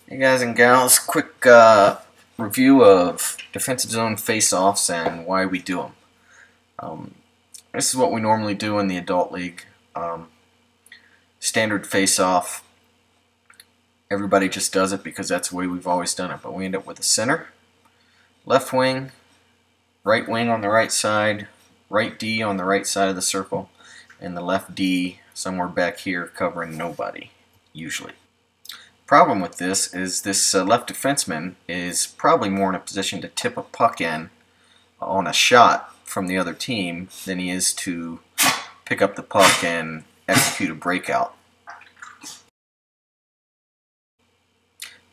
Hey guys and gals, quick review of defensive zone face-offs and why we do them. This is what we normally do in the adult league. Standard face-off. Everybody just does it because that's the way we've always done it. But we end up with a center, left wing on the right side, right D on the right side of the circle, and the left D somewhere back here covering nobody, usually. Problem with this is this left defenseman is probably more in a position to tip a puck in on a shot from the other team than he is to pick up the puck and execute a breakout.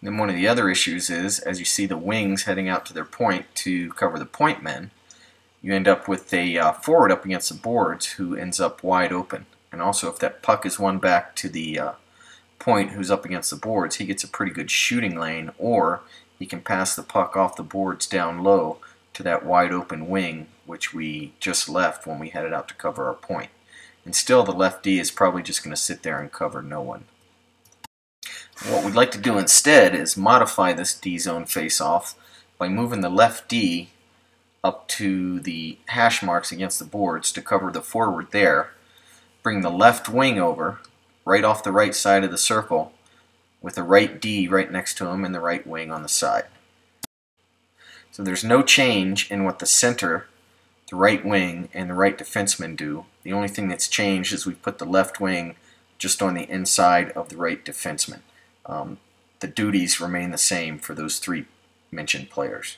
Then one of the other issues is, as you see the wings heading out to their point to cover the point men, you end up with a forward up against the boards who ends up wide open. And also if that puck is won back to the point who's up against the boards, he gets a pretty good shooting lane, or he can pass the puck off the boards down low to that wide open wing which we just left when we headed out to cover our point. And still the left D is probably just going to sit there and cover no one. What we'd like to do instead is modify this D zone face-off by moving the left D up to the hash marks against the boards to cover the forward there, bring the left wing over right off the right side of the circle with the right D right next to him and the right wing on the side. So there's no change in what the center, the right wing, and the right defenseman do. The only thing that's changed is we put the left wing just on the inside of the right defenseman. The duties remain the same for those three mentioned players.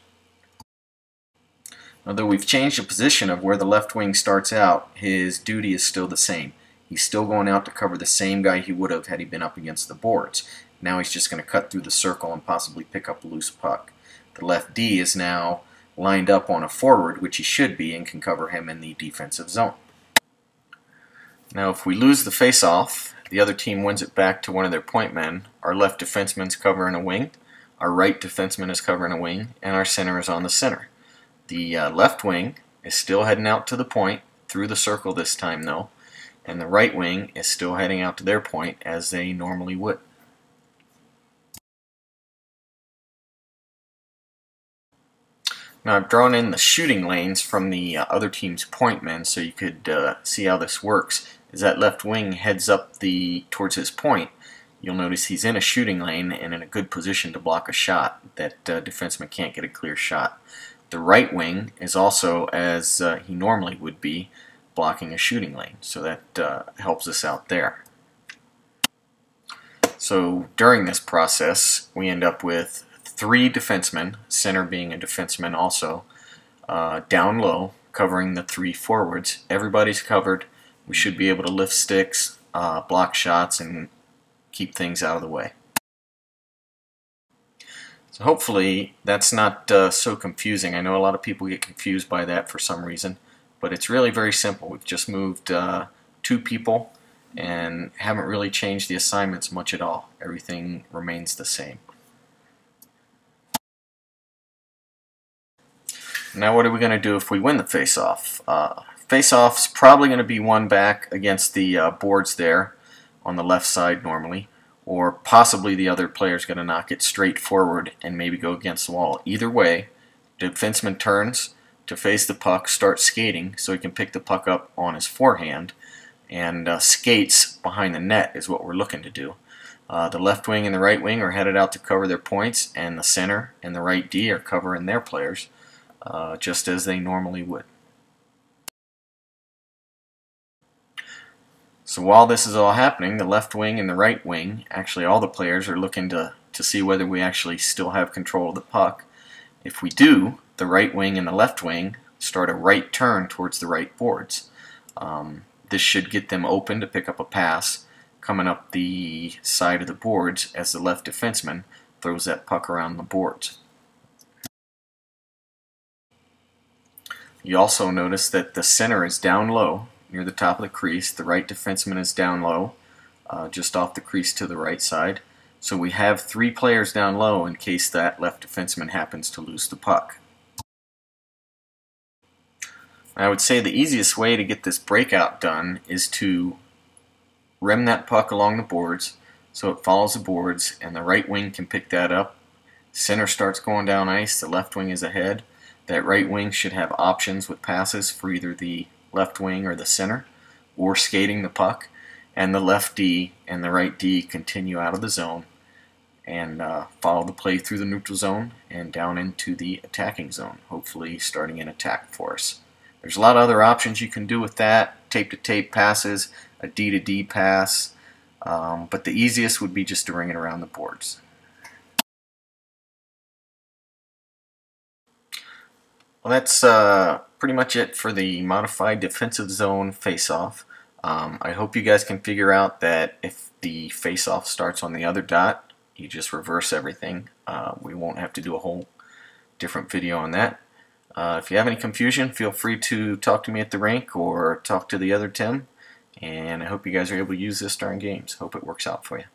Although we've changed the position of where the left wing starts out, his duty is still the same. He's still going out to cover the same guy he would have had he been up against the boards. Now he's just going to cut through the circle and possibly pick up a loose puck. The left D is now lined up on a forward, which he should be, and can cover him in the defensive zone. Now if we lose the face-off, the other team wins it back to one of their point men. Our left defenseman's covering a wing, our right defenseman is covering a wing, and our center is on the center. The left wing is still heading out to the point, through the circle this time though, and the right wing is still heading out to their point as they normally would. Now I've drawn in the shooting lanes from the other team's point men so you could see how this works. As that left wing heads up towards his point, you'll notice he's in a shooting lane and in a good position to block a shot. That defenseman can't get a clear shot. The right wing is also, as he normally would be, blocking a shooting lane, so that helps us out there. So during this process, we end up with three defensemen, center being a defenseman also, down low, covering the three forwards. Everybody's covered. We should be able to lift sticks, block shots, and keep things out of the way. So hopefully that's not so confusing. I know a lot of people get confused by that for some reason, but it's really very simple. We've just moved two people and haven't really changed the assignments much at all. Everything remains the same. Now what are we going to do if we win the face-off? Face-off's probably going to be won back against the boards there on the left side normally, or possibly the other player's going to knock it straight forward and maybe go against the wall. Either way, the defenseman turns to face the puck, starts skating so he can pick the puck up on his forehand, and skates behind the net is what we're looking to do. The left wing and the right wing are headed out to cover their points, and the center and the right D are covering their players just as they normally would. So while this is all happening, the left wing and the right wing, actually all the players, are looking to see whether we actually still have control of the puck. If we do, the right wing and the left wing start a right turn towards the right boards. This should get them open to pick up a pass coming up the side of the boards as the left defenseman throws that puck around the boards. You also notice that the center is down low near the top of the crease. The right defenseman is down low, just off the crease to the right side. So we have three players down low in case that left defenseman happens to lose the puck. I would say the easiest way to get this breakout done is to rim that puck along the boards, so it follows the boards, and the right wing can pick that up. Center starts going down ice, the left wing is ahead. That right wing should have options with passes for either the left wing or the center, or skating the puck, and the left D and the right D continue out of the zone and follow the play through the neutral zone and down into the attacking zone, hopefully starting an attack for us. There's a lot of other options you can do with that, tape-to-tape passes, a D-to-D pass, but the easiest would be just to ring it around the boards. Well, that's pretty much it for the modified defensive zone face-off. I hope you guys can figure out that if the face-off starts on the other dot, you just reverse everything. We won't have to do a whole different video on that. If you have any confusion, feel free to talk to me at the rink or talk to the other Tim. And I hope you guys are able to use this during games. Hope it works out for you.